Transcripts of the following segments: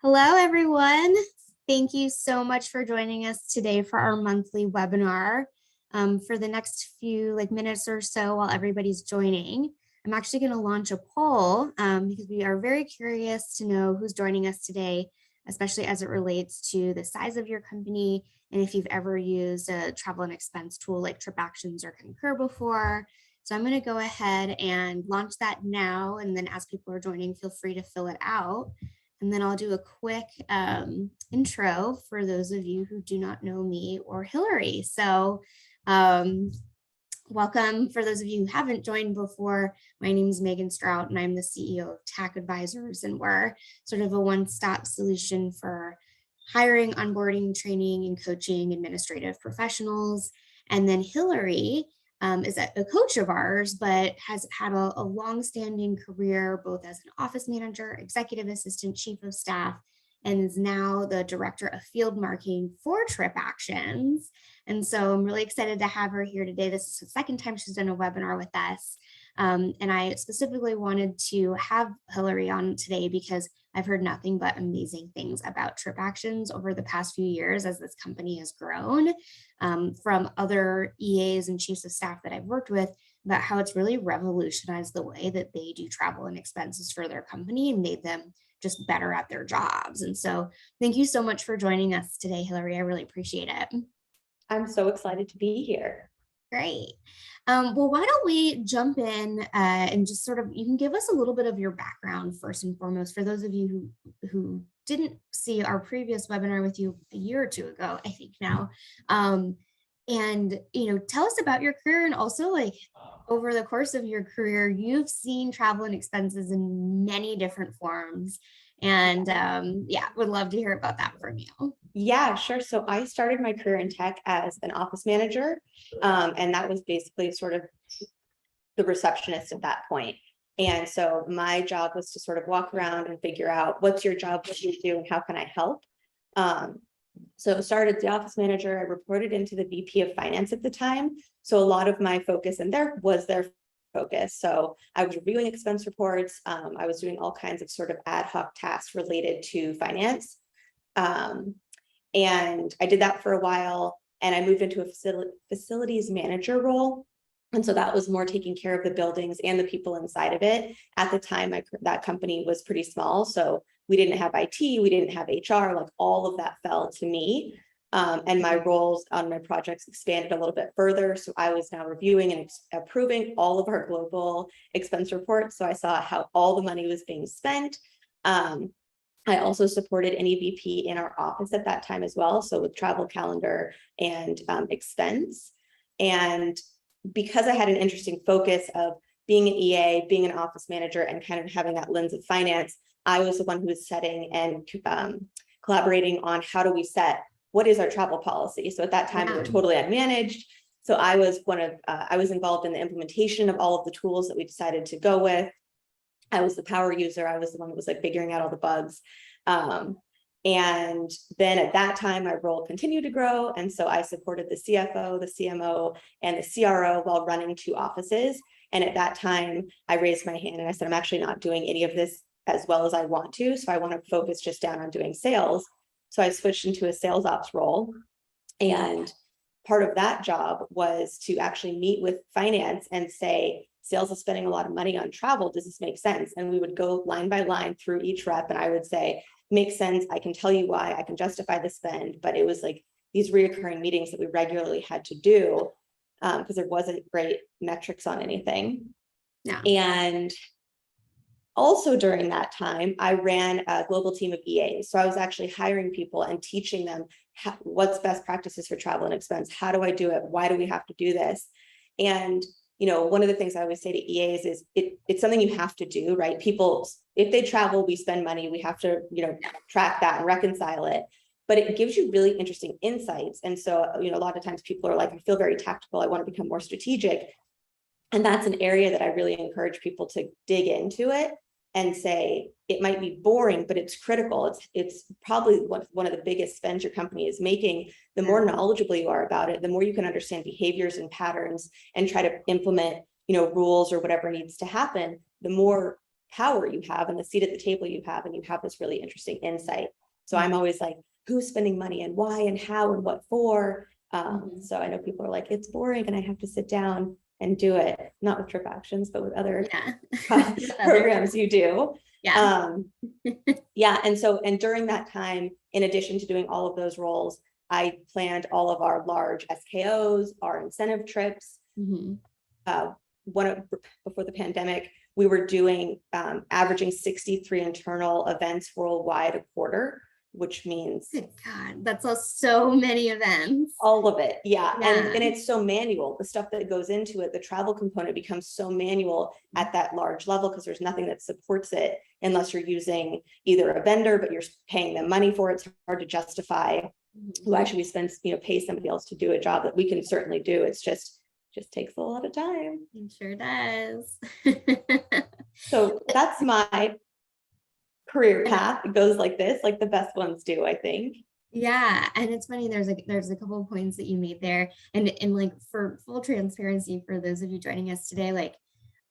Hello, everyone. Thank you so much for joining us today for our monthly webinar. For the next few minutes or so while everybody's joining, I'm actually going to launch a poll because we are very curious to know who's joining us today, especially as it relates to the size of your company and if you've ever used a travel and expense tool like TripActions or Concur before. So I'm going to go ahead and launch that now, and then as people are joining, feel free to fill it out. And then I'll do a quick intro for those of you who do not know me or Hilary. So welcome for those of you who haven't joined before. My name is Megan Strout and I'm the CEO of TAC Advisors, and we're sort of a one-stop solution for hiring, onboarding, training, and coaching administrative professionals. And then Hilary is a coach of ours, but has had a long-standing career both as an office manager, executive assistant, chief of staff, and is now the director of field marketing for TripActions. And so I'm really excited to have her here today. This is the second time she's done a webinar with us. And I specifically wanted to have Hilary on today because I've heard nothing but amazing things about TripActions over the past few years as this company has grown, from other EAs and chiefs of staff that I've worked with, about how it's really revolutionized the way that they do travel and expenses for their company and made them just better at their jobs. And so thank you so much for joining us today, Hilary. I really appreciate it. I'm so excited to be here. Great. Well, why don't we jump in and just sort of, you can give us a little bit of your background first and foremost, for those of you who didn't see our previous webinar with you a year or two ago, I think now. And, tell us about your career, and also over the course of your career, you've seen travel and expenses in many different forms. And would love to hear about that from you. Yeah, sure. So I started my career in tech as an office manager, and that was basically sort of the receptionist at that point. And so my job was to sort of walk around and figure out what's your job, what do you do, and how can I help? So I started as the office manager. I reported into the VP of finance at the time. So a lot of my focus in there was their focus. So I was reviewing expense reports. I was doing all kinds of sort of ad hoc tasks related to finance. And I did that for a while, and I moved into a facilities manager role. And so that was more taking care of the buildings and the people inside of it. At the time, that company was pretty small. So we didn't have IT, we didn't have HR, all of that fell to me. And my roles on my projects expanded a little bit further. So I was now reviewing and approving all of our global expense reports. So I saw how all the money was being spent. I also supported any VP in our office at that time as well. So with travel calendar and expense. And because I had an interesting focus of being an EA, being an office manager, and kind of having that lens of finance, I was the one who was setting and collaborating on how do we set, what is our travel policy? So at that time, we were totally unmanaged. So I was I was involved in the implementation of all of the tools that we decided to go with. I was the power user. I was the one that was figuring out all the bugs. And then at that time, my role continued to grow. And so I supported the CFO, the CMO, and the CRO while running 2 offices. And at that time, I raised my hand and I said, I'm actually not doing any of this as well as I want to. So I want to focus just down on doing sales. So I switched into a sales ops role. And part of that job was to actually meet with finance and say, sales is spending a lot of money on travel. Does this make sense? And we would go line by line through each rep. And I would say, makes sense. I can tell you why. I can justify the spend. But it was these reoccurring meetings that we regularly had to do because there wasn't great metrics on anything. Yeah. And also during that time, I ran a global team of EAs. So I was actually hiring people and teaching them what's best practices for travel and expense. How do I do it? Why do we have to do this? And one of the things I always say to EAs is it's something you have to do, right? People, if they travel, we spend money, we have to, track that and reconcile it, but it gives you really interesting insights. And so, a lot of times people are I feel very tactical. I want to become more strategic. And that's an area that I really encourage people to dig into it and say, it might be boring, but it's critical. It's probably one of the biggest spends your company is making. The more knowledgeable you are about it, the more you can understand behaviors and patterns and try to implement, rules or whatever needs to happen, the more power you have and the seat at the table you have, and you have this really interesting insight. So I'm always like, who's spending money and why and how and what for? So I know people are like, it's boring and I have to sit down and do it, not with TripActions, but with other programs you do. Yeah. Yeah. And during that time, in addition to doing all of those roles, I planned all of our large SKOs, our incentive trips. Before the pandemic, we were doing averaging 63 internal events worldwide a quarter, which means Good God, that's so many events. all of it. Yeah. And it's so manual. The stuff that goes into it, the travel component becomes so manual at that large level because there's nothing that supports it unless you're using either a vendor, but you're paying them money for it. It's hard to justify who actually pay somebody else to do a job that we can certainly do. It's just takes a lot of time. It sure does. So that's my career path. It goes like this, like the best ones do, I think. Yeah, and it's funny, there's a couple of points that you made there, and like for full transparency for those of you joining us today, like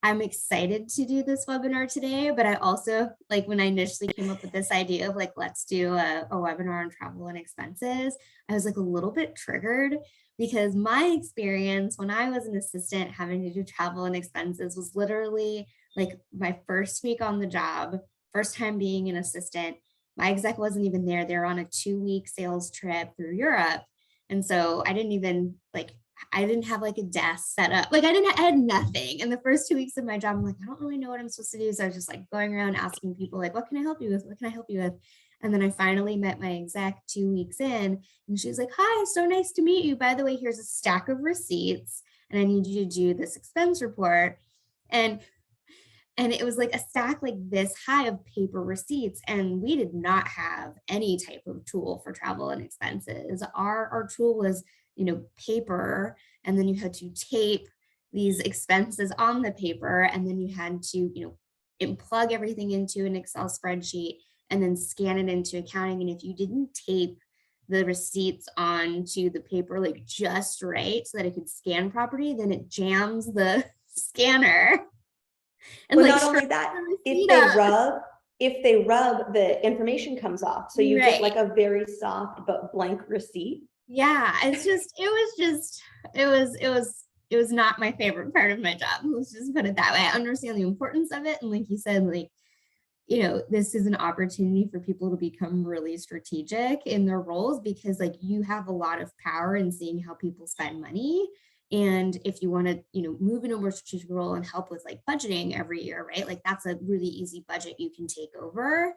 I'm excited to do this webinar today, but I also, like, when I initially came up with this idea of like, let's do a webinar on travel and expenses, I was like a little bit triggered because my experience when I was an assistant having to do travel and expenses was literally like my first week on the job, first time being an assistant. My exec wasn't even there. They were on a 2-week sales trip through Europe. And so I didn't have like a desk set up. Like I had nothing. And the first 2 weeks of my job, I'm like, I don't really know what I'm supposed to do. So I was just like going around asking people like, what can I help you with? What can I help you with? And then I finally met my exec 2 weeks in, and she was like, hi, so nice to meet you. By the way, here's a stack of receipts and I need you to do this expense report. And it was like a stack like this high of paper receipts. And we did not have any type of tool for travel and expenses. Our tool was, paper. And then you had to tape these expenses on the paper. And then you had to, plug everything into an Excel spreadsheet and then scan it into accounting. And if you didn't tape the receipts onto the paper like just right so that it could scan properly, then it jams the scanner. And well, like not only that, if they rub, the information comes off. So you get like a very soft but blank receipt. Yeah, it was not my favorite part of my job. Let's just put it that way. I understand the importance of it. And like you said, like, this is an opportunity for people to become really strategic in their roles because like you have a lot of power in seeing how people spend money. And if you want to, move in a more strategic role and help with like budgeting every year, right? Like that's a really easy budget you can take over.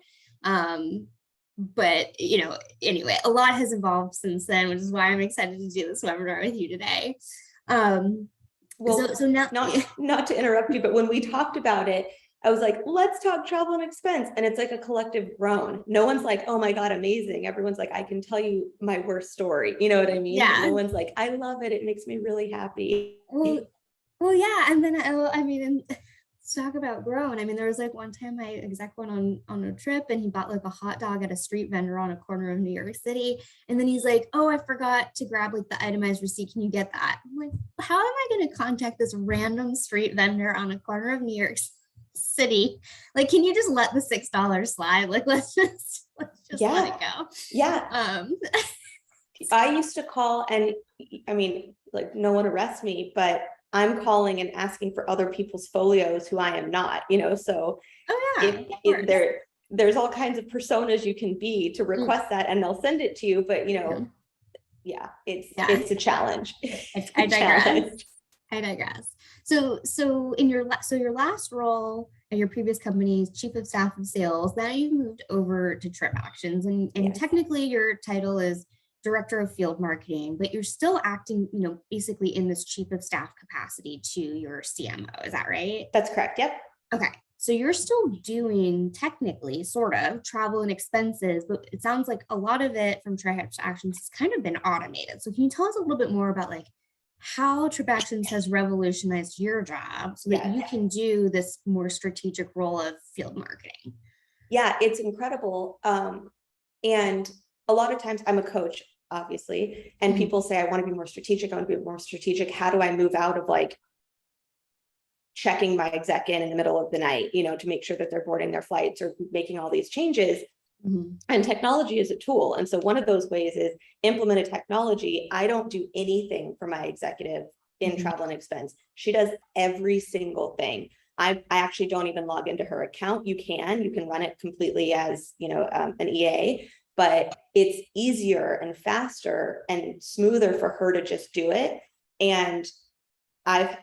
But, anyway, a lot has evolved since then, which is why I'm excited to do this webinar with you today. Well, so now, not to interrupt you, but when we talked about it, I was like, let's talk travel and expense. And it's like a collective groan. No one's like, oh my God, amazing. Everyone's like, I can tell you my worst story. You know what I mean? Yeah. No one's like, I love it. It makes me really happy. Well, yeah. And then, let's talk about grown. There was like one time my exec went on a trip and he bought like a hot dog at a street vendor on a corner of New York City. And then he's like, oh, I forgot to grab like the itemized receipt. Can you get that? I'm like, how am I going to contact this random street vendor on a corner of New York City? Like, can you just let the $6 slide? Like, let's just let it go. Yeah. I used to call and like no one arrests me, but I'm calling and asking for other people's folios who I am not, so there's all kinds of personas you can be to request that and they'll send it to you, but it's a challenge. I digress. So in your last role at your previous company, chief of staff of sales, now you've moved over to TripActions, and yes. Technically your title is director of field marketing, but you're still acting, basically in this chief of staff capacity to your CMO. Is that right? That's correct. Yep. Okay. So you're still doing technically sort of travel and expenses, but it sounds like a lot of it from TripActions has kind of been automated. So can you tell us a little bit more about like how TripActions has revolutionized your job so that you can do this more strategic role of field marketing? Yeah, it's incredible. And a lot of times I'm a coach, obviously, and people say, I want to be more strategic. I want to be more strategic. How do I move out of like checking my exec in the middle of the night, to make sure that they're boarding their flights or making all these changes. And technology is a tool. And so one of those ways is implement a technology. I don't do anything for my executive in travel and expense. She does every single thing. I actually don't even log into her account. You can run it completely as, an EA, but it's easier and faster and smoother for her to just do it. And I've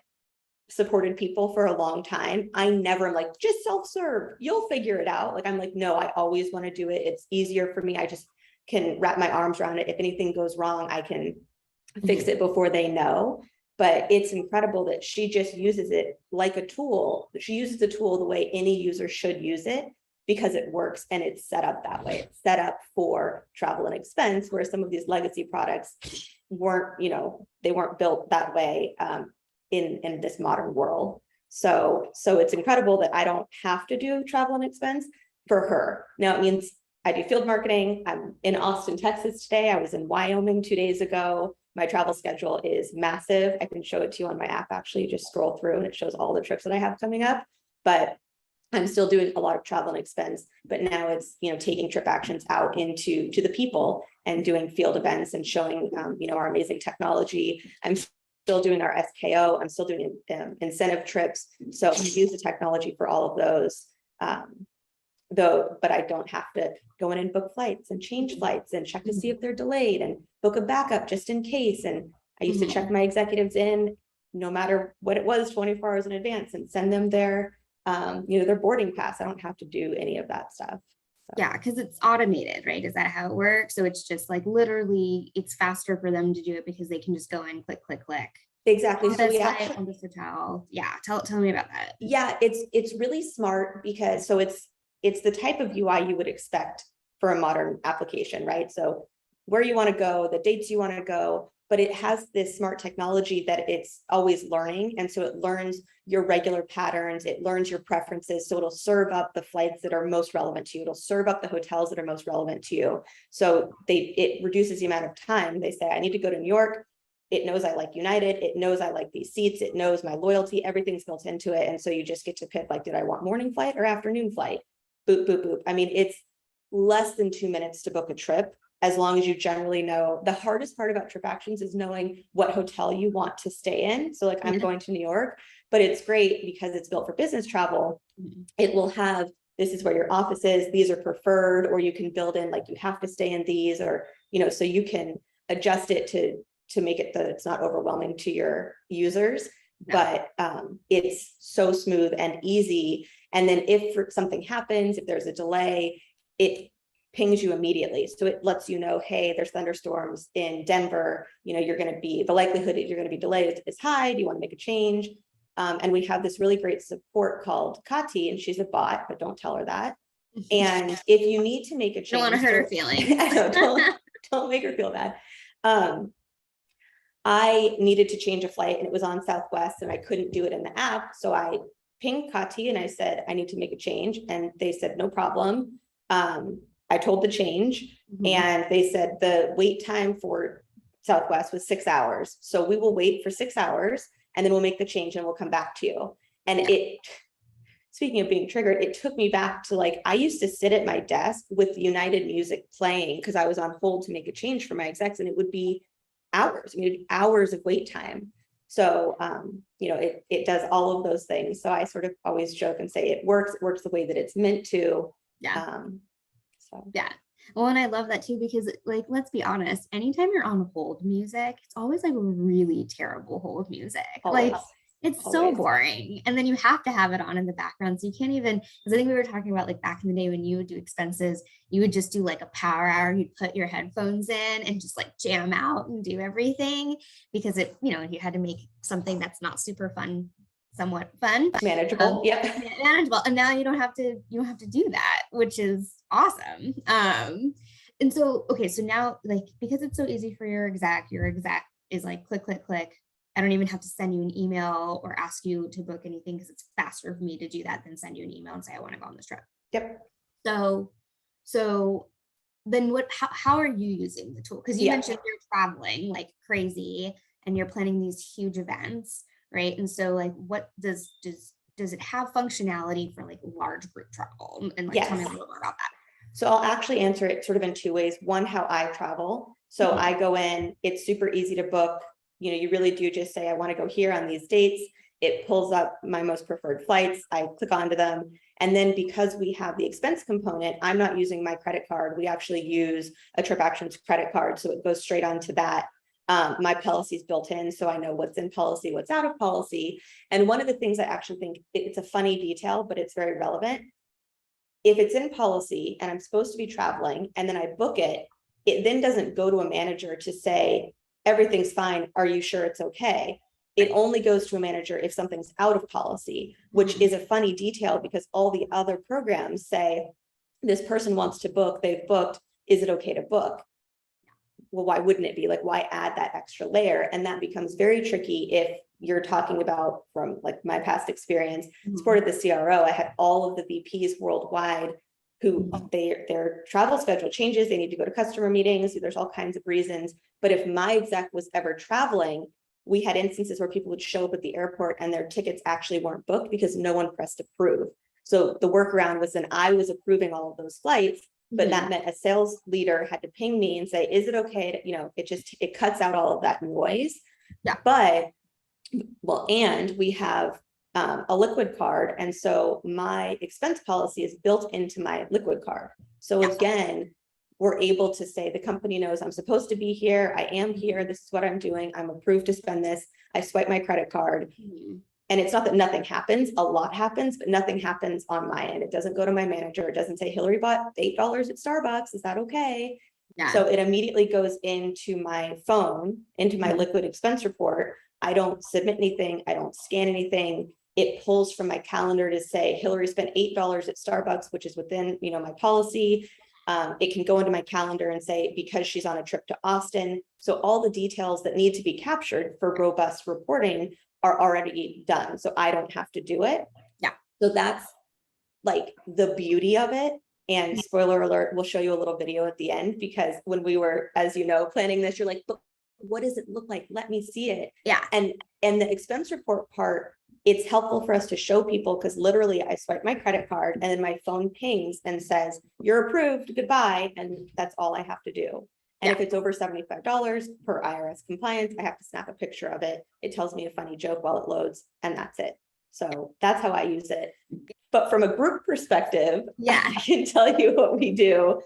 supported people for a long time. I never am like, just self-serve, you'll figure it out. Like, I'm like, no, I always want to do it. It's easier for me. I just can wrap my arms around it. If anything goes wrong, I can fix it before they know. But it's incredible that she just uses it like a tool. She uses the tool the way any user should use it, because it works and it's set up that way. It's set up for travel and expense, where some of these legacy products weren't, they weren't built that way in this modern world. So it's incredible that I don't have to do travel and expense for her. Now it means I do field marketing. I'm in Austin, Texas today. I was in Wyoming 2 days ago. My travel schedule is massive. I can show it to you on my app. Actually, just scroll through and it shows all the trips that I have coming up. But I'm still doing a lot of travel and expense, but now it's, taking TripActions out into the people and doing field events and showing, our amazing technology. I'm still doing our SKO. I'm still doing incentive trips. So I use the technology for all of those, but I don't have to go in and book flights and change flights and check to see if they're delayed and book a backup just in case. And I used to check my executives in, no matter what it was, 24 hours in advance, and send them their boarding pass. I don't have to do any of that stuff. So. Yeah, because it's automated, right? Is that how it works? So it's just like literally it's faster for them to do it because they can just go and click. Exactly. So we actually on this hotel. Yeah. Tell me about that. Yeah, it's really smart because it's the type of UI you would expect for a modern application, right? So where you want to go, the dates you want to go, but it has this smart technology that it's always learning. And so it learns your regular patterns, it learns your preferences. So it'll serve up the flights that are most relevant to you. It'll serve up the hotels that are most relevant to you. So it reduces the amount of time. They say, I need to go to New York. It knows I like United. It knows I like these seats. It knows my loyalty. Everything's built into it. And so you just get to pick, like, did I want morning flight or afternoon flight? Boop, boop, boop. I mean, it's less than 2 minutes to book a trip, as long as you generally know. The hardest part about TripActions is knowing what hotel you want to stay in. So like, I'm going to New York, but it's great because it's built for business travel. It will have, this is where your office is, these are preferred, or you can build in like, you have to stay in these, or, so you can adjust it to make it that it's not overwhelming to your users. But it's so smooth and easy. And then if something happens, if there's a delay, it pings you immediately. So it lets you know, hey, there's thunderstorms in Denver, you're going to be, the likelihood that you're going to be delayed is high. Do you want to make a change? And we have this really great support called Kati, and she's a bot, but don't tell her that. And if you need to make a change, don't want to hurt her feelings. I know, don't make her feel bad. I needed to change a flight and it was on Southwest and I couldn't do it in the app. So I pinged Kati and I said, I need to make a change. And they said, no problem. I told the change and they said the wait time for Southwest was 6 hours. So we will wait for 6 hours and then we'll make the change and we'll come back to you. And speaking of being triggered, it took me back to like, I used to sit at my desk with United music playing because I was on hold to make a change for my execs, and it would be hours, hours of wait time. So, it does all of those things. So I sort of always joke and say it works the way that it's meant to. Yeah. Yeah. Well, and I love that too, because like, let's be honest, anytime you're on hold music, it's always like really terrible hold music. Always. Like, it's so boring. And then you have to have it on in the background. So you can't even, because I think we were talking about like back in the day when you would do expenses, you would just do like a power hour, you'd put your headphones in and just like jam out and do everything, because it, you had to make something that's not super fun, somewhat fun. Manageable. Manageable. And now you don't have to do that, which is awesome. And so, okay, so now like, because it's so easy for your exec is like, click, click, click. I don't even have to send you an email or ask you to book anything, because it's faster for me to do that than send you an email and say, I want to go on this trip. Yep. So then how are you using the tool? Because you mentioned you're traveling like crazy and you're planning these huge events, right? And so like, what does it have functionality for like large group travel? And like, tell me a Yes. little more about that. So I'll actually answer it sort of in two ways. One, how I travel. So Mhm. I go in, it's super easy to book. You know, you really do just say, I want to go here on these dates. It pulls up my most preferred flights. I click onto them. And then because we have the expense component, I'm not using my credit card. We actually use a TripActions credit card. So it goes straight onto that. My policy is built in, so I know what's in policy, what's out of policy. And one of the things I actually think, it's a funny detail, but it's very relevant. If it's in policy and I'm supposed to be traveling and then I book it, it then doesn't go to a manager to say, everything's fine, are you sure it's okay? It only goes to a manager if something's out of policy, which is a funny detail because all the other programs say, this person wants to book, they've booked, is it okay to book? Well, why wouldn't it be? Like, why add that extra layer? And that becomes very tricky if you're talking about, from like my past experience, supported the CRO. I had all of the VPs worldwide who their travel schedule changes. They need to go to customer meetings. There's all kinds of reasons. But if my exec was ever traveling, we had instances where people would show up at the airport and their tickets actually weren't booked because no one pressed approve. So the workaround was then I was approving all of those flights, but that meant a sales leader had to ping me and say, is it okay to, you know, it cuts out all of that noise. Yeah. But, well, and we have a liquid card. And so my expense policy is built into my liquid card. So again, we're able to say the company knows I'm supposed to be here. I am here. This is what I'm doing. I'm approved to spend this. I swipe my credit card. And it's not that nothing happens, a lot happens, but nothing happens on my end. It doesn't go to my manager. It doesn't say Hilary bought $8 at Starbucks. Is that okay? Yeah. So it immediately goes into my phone, into my liquid expense report. I don't submit anything. I don't scan anything. It pulls from my calendar to say Hilary spent $8 at Starbucks, which is within, you know, my policy. It can go into my calendar and say, because she's on a trip to Austin. So all the details that need to be captured for robust reporting are already done. So I don't have to do it. Yeah. So that's like the beauty of it. And spoiler alert, we'll show you a little video at the end, because when we were, as you know, planning this, you're like, but what does it look like? Let me see it. Yeah. And the expense report part, it's helpful for us to show people, because literally I swipe my credit card and then my phone pings and says, you're approved, goodbye. And that's all I have to do. And if it's over $75 per IRS compliance, I have to snap a picture of it. It tells me a funny joke while it loads, and that's it. So that's how I use it. But from a group perspective, I can tell you what we do.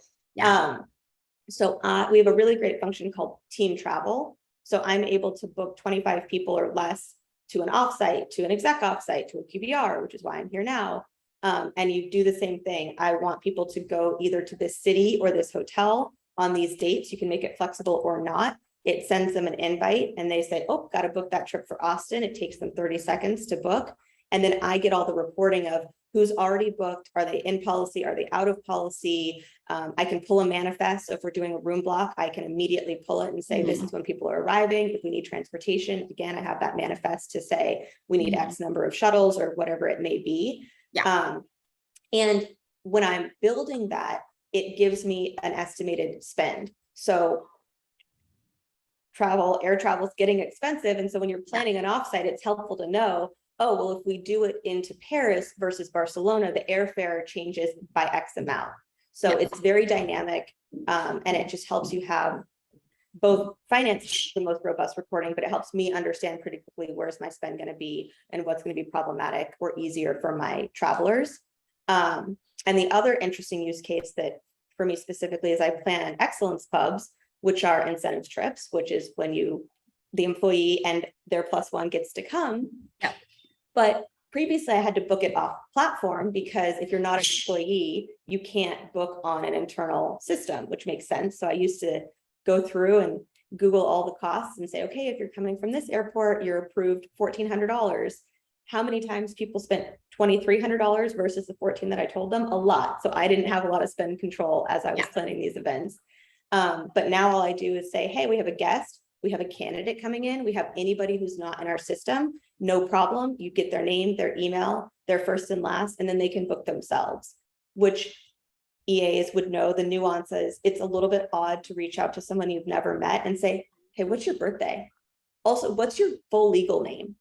So we have a really great function called team travel. So I'm able to book 25 people or less to an offsite, to an exec offsite, to a QBR, which is why I'm here now. And you do the same thing. I want people to go either to this city or this hotel on these dates. You can make it flexible or not. It sends them an invite and they say, oh, got to book that trip for Austin. It takes them 30 seconds to book. And then I get all the reporting of who's already booked. Are they in policy? Are they out of policy? I can pull a manifest. So if we're doing a room block, I can immediately pull it and say, this is when people are arriving. If we need transportation, again, I have that manifest to say, we need X number of shuttles or whatever it may be. And when I'm building that, it gives me an estimated spend. So air travel is getting expensive. And so when you're planning an offsite, it's helpful to know, oh, well, if we do it into Paris versus Barcelona, the airfare changes by X amount. So it's very dynamic. And it just helps you have both finance, the most robust reporting, but it helps me understand pretty quickly where's my spend going to be and what's going to be problematic or easier for my travelers. And the other interesting use case that for me specifically is I plan excellence pubs, which are incentive trips, which is when the employee and their +1 gets to come. But previously I had to book it off platform, because if you're not an employee, you can't book on an internal system, which makes sense. So I used to go through and Google all the costs and say, okay, if you're coming from this airport, you're approved $1,400. How many times people spent $2,300 versus the 14 that I told them? A lot. So I didn't have a lot of spend control as I was planning these events. But now all I do is say, hey, we have a guest, we have a candidate coming in, we have anybody who's not in our system, no problem. You get their name, their email, their first and last, and then they can book themselves, which EAs would know the nuances. It's a little bit odd to reach out to someone you've never met and say, hey, what's your birthday? Also, what's your full legal name?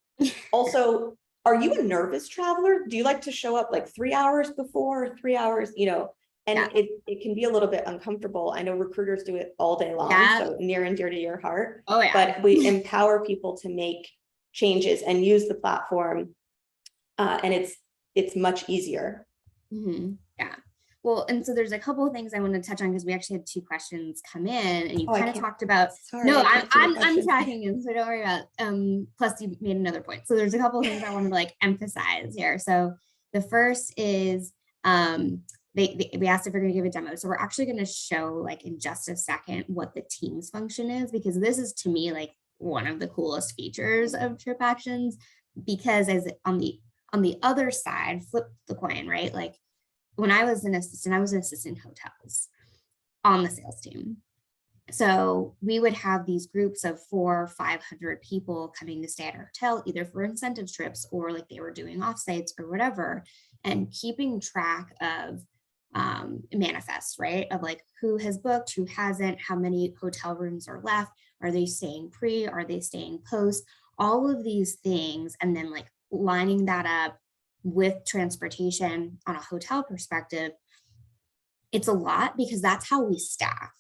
Also, are you a nervous traveler? Do you like to show up like 3 hours before, 3 hours, and Yeah. it can be a little bit uncomfortable. I know recruiters do it all day long, Yeah. so near and dear to your heart, Oh yeah. but we empower people to make changes and use the platform. And it's much easier. Yeah. Well, and so there's a couple of things I want to touch on because we actually had two questions come in, and you Oh, I kind of can't, talked about. sorry, No, I can't see the I'm question. tracking it, so don't worry about. Plus, you made another point, so there's a couple of things I want to like emphasize here. So the first is we asked if we're going to give a demo, so we're actually going to show like in just a second what the Teams function is, because this is to me like one of the coolest features of TripActions, because as on the other side, flip the coin, right? Like when I was an assistant in hotels on the sales team. So we would have these groups of 400 or 500 people coming to stay at our hotel, either for incentive trips or like they were doing offsites or whatever, and keeping track of manifests, right? Of like who has booked, who hasn't, how many hotel rooms are left, are they staying pre, are they staying post, all of these things, and then like lining that up with transportation on a hotel perspective. It's a lot because that's how we staff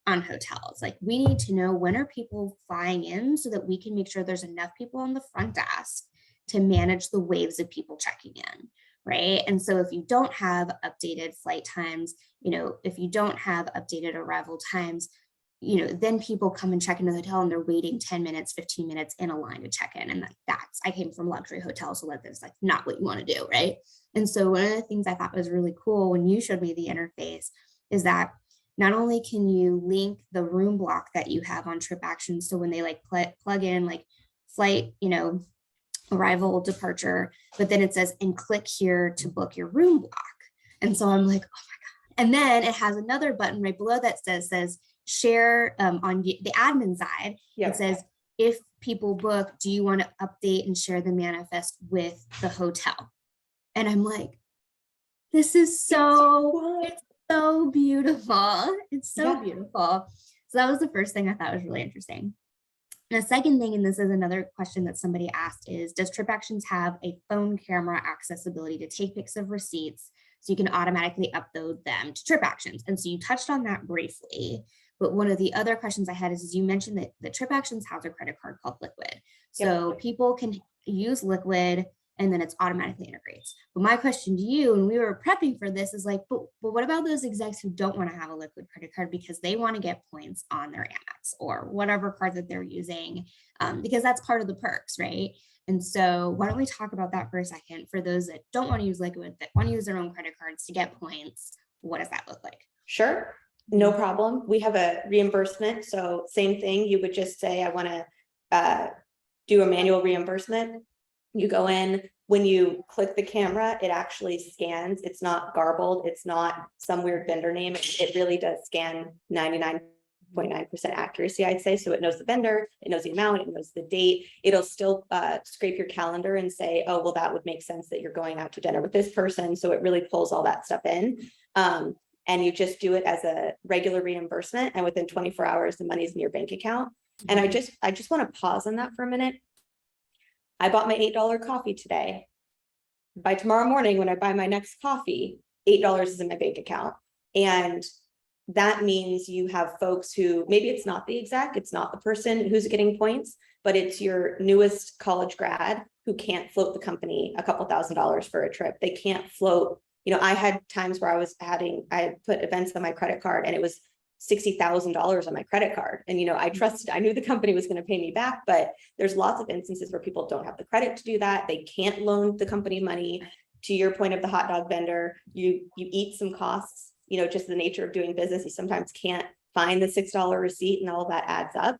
on hotels. Like we need to know when are people flying in so that we can make sure there's enough people on the front desk to manage the waves of people checking in, right? And so if you don't have updated flight times, if you don't have updated arrival times, then people come and check into the hotel and they're waiting 10 minutes, 15 minutes in a line to check in. And I came from luxury hotels, so that's like not what you want to do, right? And so one of the things I thought was really cool when you showed me the interface is that not only can you link the room block that you have on TripActions, so when they like plug in like flight, arrival, departure, but then it says, and click here to book your room block. And so I'm like, oh my God. And then it has another button right below that says share on the admin side. It says, if people book, do you want to update and share the manifest with the hotel? And I'm like, this is it's so beautiful. It's so beautiful. So that was the first thing I thought was really interesting. And the second thing, and this is another question that somebody asked, is does TripActions have a phone camera accessibility to take pics of receipts so you can automatically upload them to TripActions? And so you touched on that briefly, but one of the other questions I had is you mentioned that TripActions has a credit card called Liquid. So people can use Liquid and then it's automatically integrates. But my question to you, and we were prepping for this, is like, but what about those execs who don't want to have a Liquid credit card because they want to get points on their Amex or whatever card that they're using, because that's part of the perks, right? And so why don't we talk about that for a second for those that don't want to use Liquid, that want to use their own credit cards to get points. What does that look like? Sure, no problem. We have a reimbursement. So same thing, you would just say, I want to do a manual reimbursement. You go in, when you click the camera, it actually scans. It's not garbled. It's not some weird vendor name. It really does scan 99.9% accuracy, I'd say. So it knows the vendor, it knows the amount, it knows the date. It'll still scrape your calendar and say, oh, well, that would make sense that you're going out to dinner with this person. So it really pulls all that stuff in. And you just do it as a regular reimbursement. And within 24 hours, the money's in your bank account. And I just want to pause on that for a minute. I bought my $8 coffee today. By tomorrow morning, when I buy my next coffee, $8 is in my bank account. And that means you have folks who, maybe it's not the exec, it's not the person who's getting points, but it's your newest college grad who can't float the company a couple $1,000s for a trip. They can't float. I had times where I had put events on my credit card and it was $60,000 on my credit card. And, I knew the company was going to pay me back, but there's lots of instances where people don't have the credit to do that. They can't loan the company money. To your point of the hot dog vendor, you eat some costs, just the nature of doing business. You sometimes can't find the $6 receipt and all of that adds up.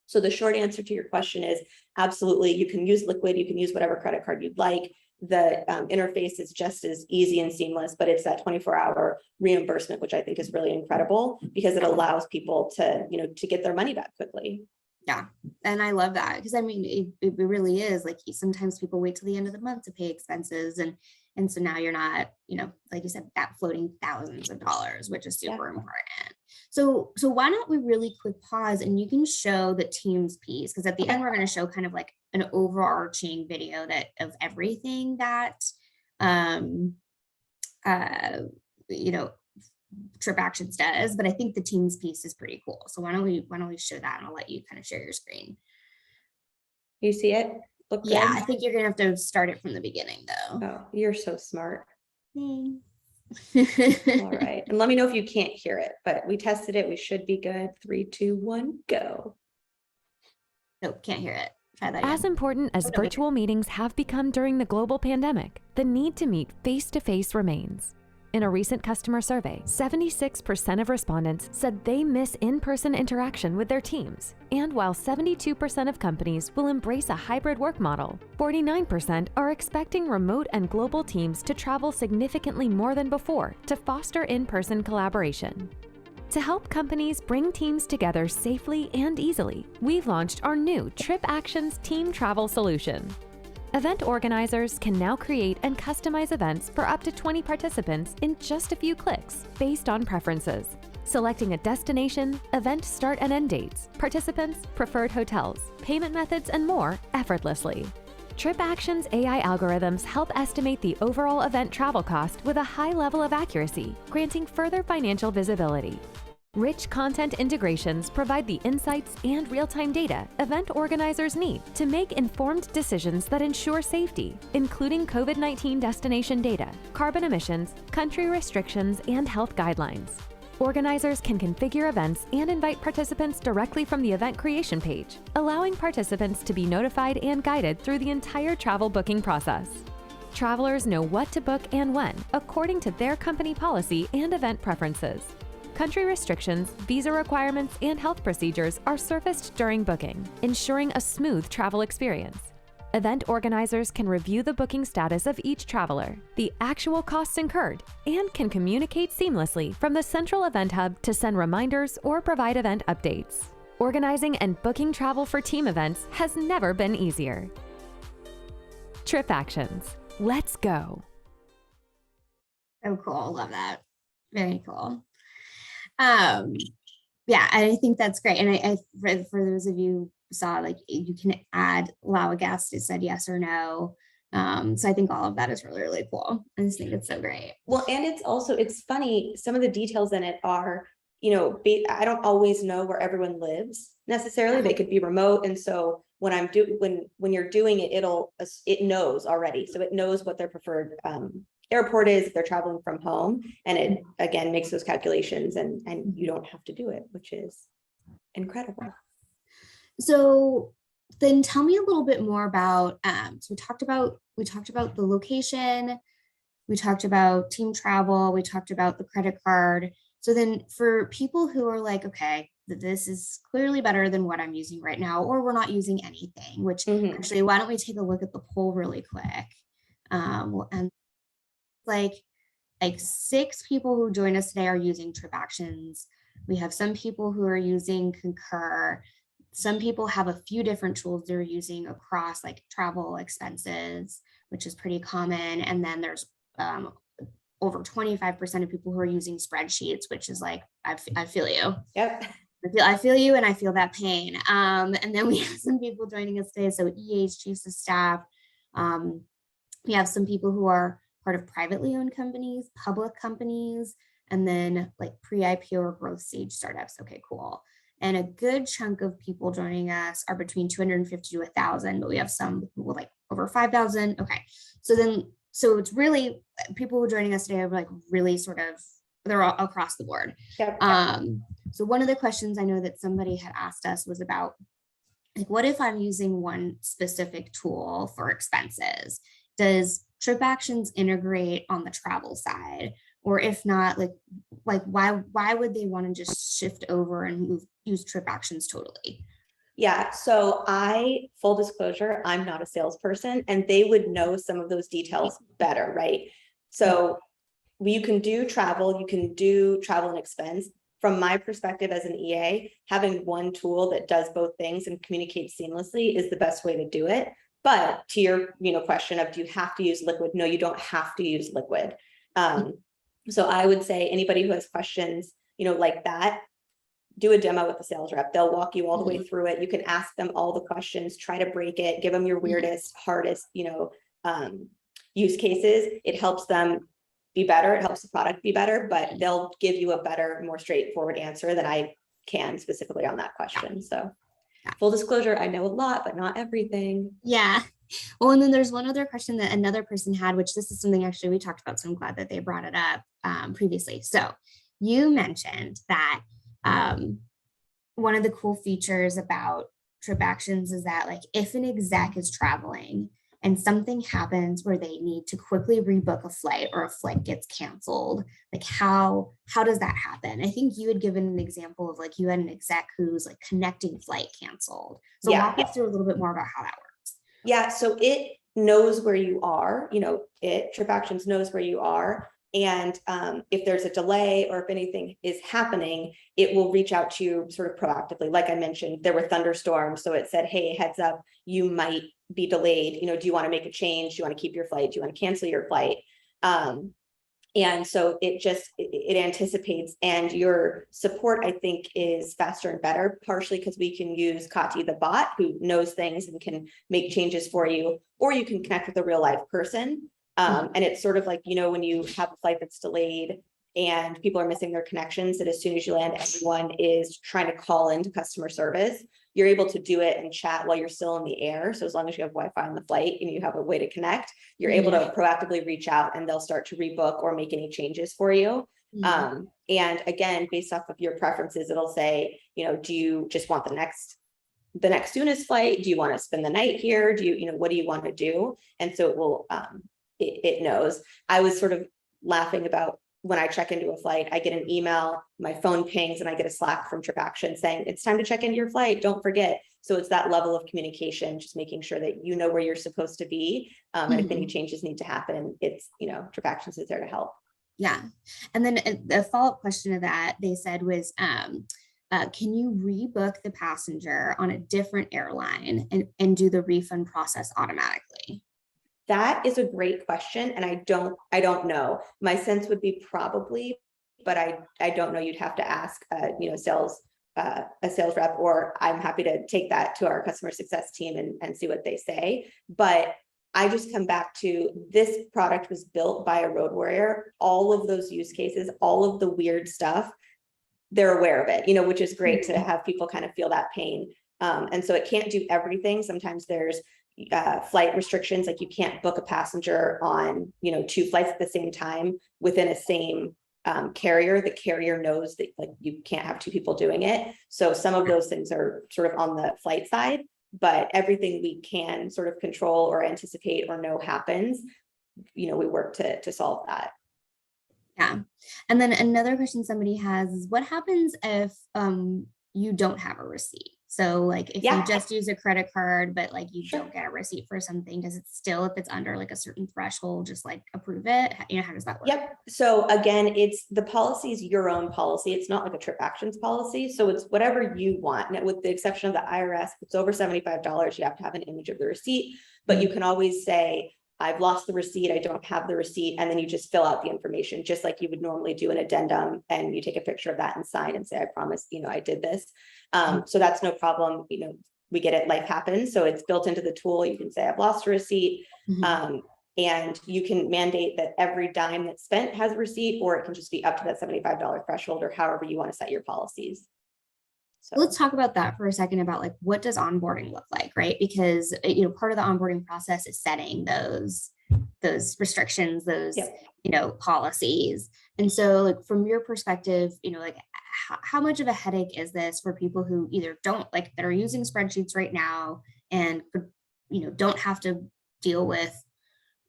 So the short answer to your question is absolutely. You can use Liquid. You can use whatever credit card you'd like. The interface is just as easy and seamless, but it's that 24-hour reimbursement, which I think is really incredible because it allows people to, to get their money back quickly. Yeah. And I love that because it really is like sometimes people wait till the end of the month to pay expenses. And so now you're not, like you said, that floating thousands of dollars, which is super important. So why don't we really quick pause and you can show the Teams piece, because at the end, we're going to show kind of like an overarching video of everything that, uh, you know, TripActions does, but I think the teams piece is pretty cool. So why don't we show that, and I'll let you kind of share your screen. You see it? Look good? Yeah, I think you're gonna have to start it from the beginning though. Oh, you're so smart. All All right. And let me know if you can't hear it, but we tested it. We should be good. 3, 2, 1, go. Nope, can't hear it. Try that As again. important as no, virtual meetings have become during the global pandemic, the need to meet face-to-face remains. In a recent customer survey, 76% of respondents said they miss in-person interaction with their teams. And while 72% of companies will embrace a hybrid work model, 49% are expecting remote and global teams to travel significantly more than before to foster in-person collaboration. To help companies bring teams together safely and easily, we've launched our new TripActions Team Travel Solution. Event organizers can now create and customize events for up to 20 participants in just a few clicks, based on preferences, selecting a destination, event start and end dates, participants, preferred hotels, payment methods, and more effortlessly. TripActions AI algorithms help estimate the overall event travel cost with a high level of accuracy, granting further financial visibility. Rich content integrations provide the insights and real-time data event organizers need to make informed decisions that ensure safety, including COVID-19 destination data, carbon emissions, country restrictions, and health guidelines. Organizers can configure events and invite participants directly from the event creation page, allowing participants to be notified and guided through the entire travel booking process. Travelers know what to book and when, according to their company policy and event preferences. Country restrictions, visa requirements, and health procedures are surfaced during booking, ensuring a smooth travel experience. Event organizers can review the booking status of each traveler, the actual costs incurred, and can communicate seamlessly from the central event hub to send reminders or provide event updates. Organizing and booking travel for team events has never been easier. TripActions. Let's go. Oh, cool. Love that. Very cool. Yeah, I think that's great. And I for those of you who saw, like, you can allow a guest, it said yes or no. So I think all of that is really, really cool. I just think it's so great. Well, and it's funny, some of the details in it are, I don't always know where everyone lives necessarily. They could be remote. And so when when you're doing it, it knows already. So it knows what their preferred airport is if they're traveling from home, and it again makes those calculations, and you don't have to do it, which is incredible. So then tell me a little bit more about, so we talked about the location, we talked about team travel, we talked about the credit card. So then for people who are like, okay, this is clearly better than what I'm using right now, or we're not using anything, which actually, why don't we take a look at the poll really quick? And like 6 people who joined us today are using TripActions. We have some people who are using Concur. Some people have a few different tools they're using across, like, travel expenses, which is pretty common. And then there's over 25% of people who are using spreadsheets, which is like, I feel you. Yep. I feel you, and I feel that pain. And then we have some people joining us today. So chiefs of staff. We have some people who are part of privately owned companies, public companies, and then like pre-IPO or growth stage startups. Okay, cool. And a good chunk of people joining us are between 250 to 1,000, but we have some people like over 5,000. Okay, so it's really, people who are joining us today are like really they're all across the board. Yep. So one of the questions I know that somebody had asked us was about, like, what if I'm using one specific tool for expenses? Does TripActions integrate on the travel side? Or if not, like why would they want to just shift over and use TripActions totally? Yeah, so full disclosure, I'm not a salesperson, and they would know some of those details better, right? So you can do travel and expense. From my perspective as an EA, having one tool that does both things and communicates seamlessly is the best way to do it. But to your question of, do you have to use Liquid? No, you don't have to use Liquid. So I would say anybody who has questions like that, do a demo with the sales rep. They'll walk you all the way through it. You can ask them all the questions, try to break it, give them your weirdest, hardest, use cases. It helps them be better. It helps the product be better, but they'll give you a better, more straightforward answer than I can specifically on that question. So full disclosure, I know a lot, but not everything. Yeah. Well, and then there's one other question that another person had, which this is something actually we talked about, so I'm glad that they brought it up previously. So you mentioned that one of the cool features about TripActions is that, like, if an exec is traveling and something happens where they need to quickly rebook a flight or a flight gets canceled, like how does that happen? I think you had given an example of, like, you had an exec who's like connecting flight canceled. So walk us through a little bit more about how that works. Yeah, so it knows where you are, TripActions knows where you are. And if there's a delay or if anything is happening, it will reach out to you sort of proactively. Like I mentioned, there were thunderstorms. So it said, hey, heads up, you might be delayed. Do you want to make a change? Do you want to keep your flight? Do you want to cancel your flight? And so it anticipates, and your support, I think, is faster and better, partially because we can use Kati, the bot, who knows things and can make changes for you, or you can connect with a real life person. And it's sort of like, when you have a flight that's delayed and people are missing their connections, that as soon as you land, everyone is trying to call into customer service. You're able to do it and chat while you're still in the air. So as long as you have Wi-Fi on the flight and you have a way to connect, you're able to proactively reach out and they'll start to rebook or make any changes for you. And again, based off of your preferences, it'll say, do you just want the next soonest flight? Do you want to spend the night here? Do you, what do you want to do? And so it will, it knows. I was sort of laughing about when I check into a flight, I get an email, my phone pings, and I get a Slack from TripActions saying, it's time to check into your flight, don't forget. So it's that level of communication, just making sure that you know where you're supposed to be. And if any changes need to happen, it's, TripActions is there to help. Yeah. And then the follow-up question to that, they said was, can you rebook the passenger on a different airline and do the refund process automatically? That is a great question. And I don't know. My sense would be probably, but I don't know. You'd have to ask, a sales rep, or I'm happy to take that to our customer success team and see what they say. But I just come back to, this product was built by a road warrior. All of those use cases, all of the weird stuff, they're aware of it, which is great to have people kind of feel that pain. And so it can't do everything. Sometimes there's flight restrictions, like you can't book a passenger on, 2 flights at the same time within a same carrier. The carrier knows that, like, you can't have 2 people doing it. So some of those things are sort of on the flight side, but everything we can sort of control or anticipate or know happens, we work to solve that. Yeah. And then another question somebody has is, what happens if you don't have a receipt? So, like, if you just use a credit card, but like you don't get a receipt for something, does it still, if it's under like a certain threshold, just like approve it? How does that work? Yep. So again, it's the policy is your own policy. It's not like a TripActions policy. So it's whatever you want. Now, with the exception of the IRS, if it's over $75, you have to have an image of the receipt, but you can always say, I've lost the receipt, I don't have the receipt, and then you just fill out the information, just like you would normally do an addendum, and you take a picture of that and sign and say, I promise, I did this. So that's no problem. We get it, life happens. So it's built into the tool. You can say, I've lost a receipt. And you can mandate that every dime that's spent has a receipt, or it can just be up to that $75 threshold, or however you want to set your policies. So let's talk about that for a second, about like, what does onboarding look like, right? Because, part of the onboarding process is setting those restrictions, those, policies. And so, like, from your perspective, how much of a headache is this for people who either don't, like, that are using spreadsheets right now and, don't have to deal with,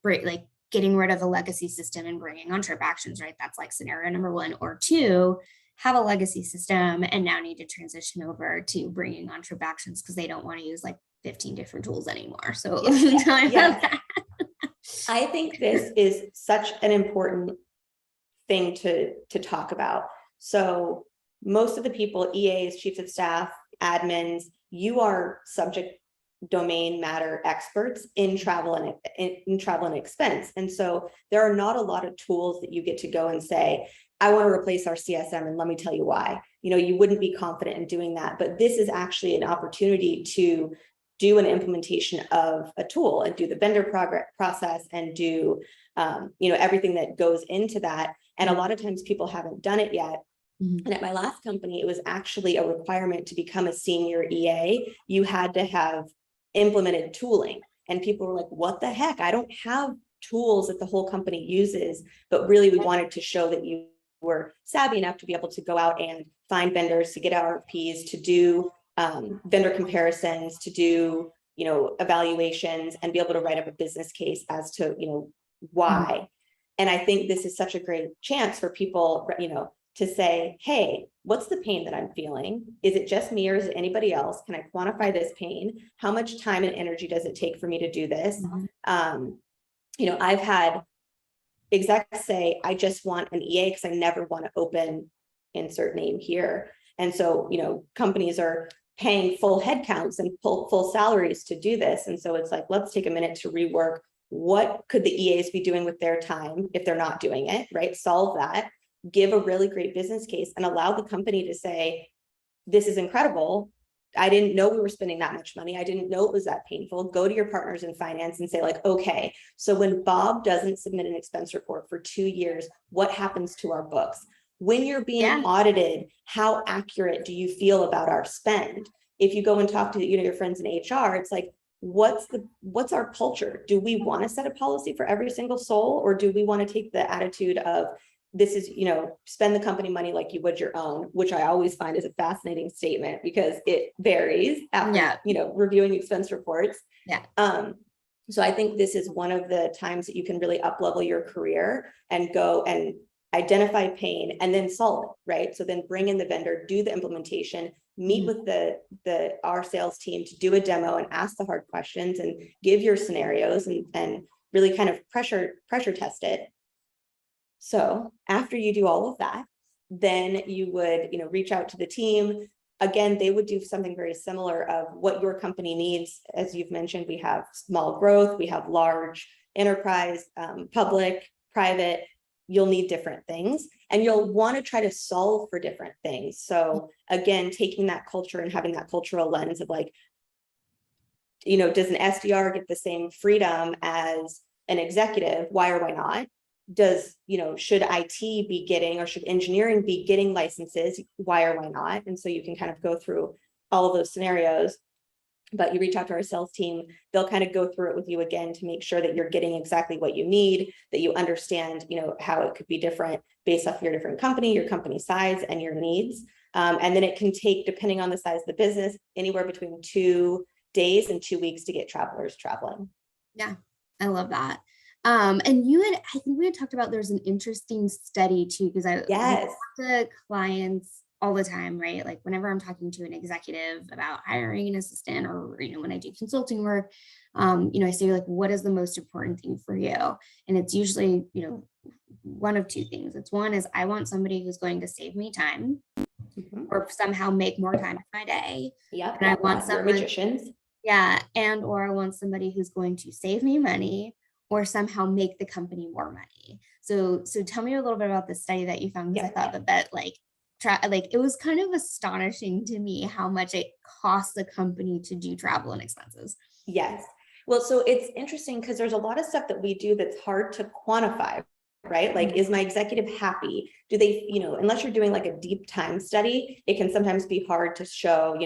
like, getting rid of a legacy system and bringing on TripActions, right? That's like scenario number 1. Or 2, have a legacy system and now need to transition over to bringing on TripActions because they don't want to use like 15 different tools anymore. So I think this is such an important thing to talk about. So most of the people, EAs, chiefs of staff, admins, you are subject domain matter experts in travel and expense. And so there are not a lot of tools that you get to go and say, I want to replace our CSM, and let me tell you why. you wouldn't be confident in doing that. But this is actually an opportunity to do an implementation of a tool and do the vendor process and do, everything that goes into that. And a lot of times people haven't done it yet. And at my last company, it was actually a requirement to become a senior EA. You had to have implemented tooling. And people were like, what the heck? I don't have tools that the whole company uses. But really, we wanted to show that you were savvy enough to be able to go out and find vendors, to get RFPs, to do vendor comparisons, to do, evaluations, and be able to write up a business case as to, why. And I think this is such a great chance for people, to say, hey, what's the pain that I'm feeling? Is it just me or is it anybody else? Can I quantify this pain? How much time and energy does it take for me to do this? I've had execs say, I just want an EA because I never want to open insert name here. And so, companies are paying full headcounts and full salaries to do this. And so it's like, let's take a minute to rework, what could the EAs be doing with their time if they're not doing it, right? Solve that, give a really great business case, and allow the company to say, this is incredible. I didn't know we were spending that much money. I didn't know it was that painful. Go to your partners in finance and say, like, okay, so when Bob doesn't submit an expense report for 2 years, what happens to our books? When you're being audited, how accurate do you feel about our spend? If you go and talk to your friends in HR, it's like, what's our culture? Do we want to set a policy for every single soul, or do we want to take the attitude of, this is, spend the company money like you would your own, which I always find is a fascinating statement because it varies after, reviewing expense reports. So I think this is one of the times that you can really up-level your career and go and identify pain and then solve it, right? So then bring in the vendor, do the implementation, meet with our sales team to do a demo and ask the hard questions and give your scenarios and really kind of pressure test it. So after you do all of that, then you would, reach out to the team. Again, they would do something very similar of what your company needs. As you've mentioned, we have small growth, we have large enterprise, public, private. You'll need different things and you'll want to try to solve for different things. So again, taking that culture and having that cultural lens of like, does an SDR get the same freedom as an executive? Why or why not? Does, should IT be getting, or should engineering be getting licenses? Why or why not? And so you can kind of go through all of those scenarios, but you reach out to our sales team, they'll kind of go through it with you again to make sure that you're getting exactly what you need, that you understand, how it could be different based off your different company, your company size and your needs. And then it can take, depending on the size of the business, anywhere between 2 days and 2 weeks to get travelers traveling. Yeah, I love that. And I think we had talked about, there's an interesting study too, because I talk to clients all the time, right? Like whenever I'm talking to an executive about hiring an assistant, or, when I do consulting work, I say, like, what is the most important thing for you? And it's usually, one of two things. It's one is, I want somebody who's going to save me time or somehow make more time in my day. And I want somebody, magicians. And, or I want somebody who's going to save me money or somehow make the company more money. So tell me a little bit about the study that you found, because I thought that it was kind of astonishing to me how much it costs the company to do travel and expenses. Yes. Well, so it's interesting because there's a lot of stuff that we do that's hard to quantify, right? Like, is my executive happy? Do they, unless you're doing like a deep time study, it can sometimes be hard to show,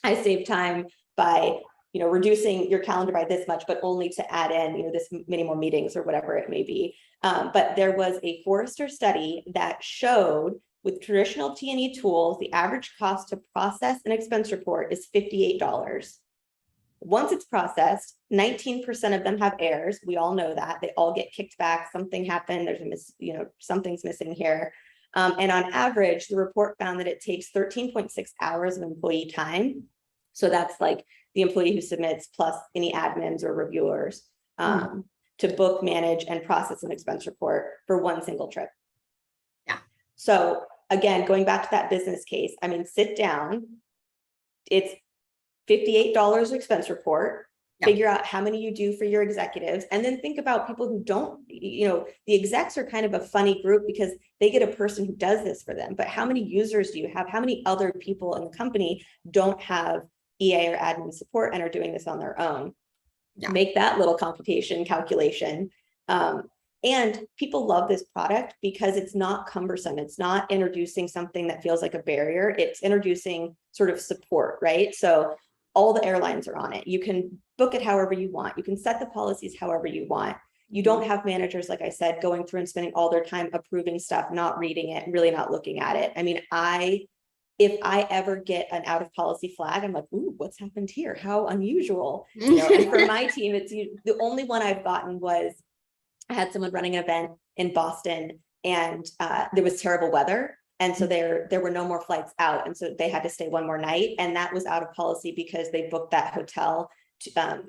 I save time by, reducing your calendar by this much, but only to add in, this many more meetings or whatever it may be. But there was a Forrester study that showed with traditional T&E tools, the average cost to process an expense report is $58. Once it's processed, 19% of them have errors. We all know that. They all get kicked back. Something happened. There's something's missing here. And on average, the report found that it takes 13.6 hours of employee time. So that's like the employee who submits plus any admins or reviewers to book, manage, and process an expense report for one single trip. So again, going back to that business case, sit down. It's $58 expense report. figure out how many you do for your executives, and then think about people who don't, the execs are kind of a funny group because they get a person who does this for them. But how many users do you have? How many other people in the company don't have EA or admin support and are doing this on their own? Make that little computation calculation. And people love this product because it's not cumbersome. It's not introducing something that feels like a barrier. It's introducing sort of support, right? So all the airlines are on it. You can book it however you want. You can set the policies however you want. You don't have managers, like I said, going through and spending all their time approving stuff, not reading it, really not looking at it. I mean, if I ever get an out of policy flag, I'm like, ooh, what's happened here? How unusual. And for my team, it's the only one I've gotten was, I had someone running an event in Boston, and there was terrible weather. And so there were no more flights out. And so they had to stay one more night. And that was out of policy because they booked that hotel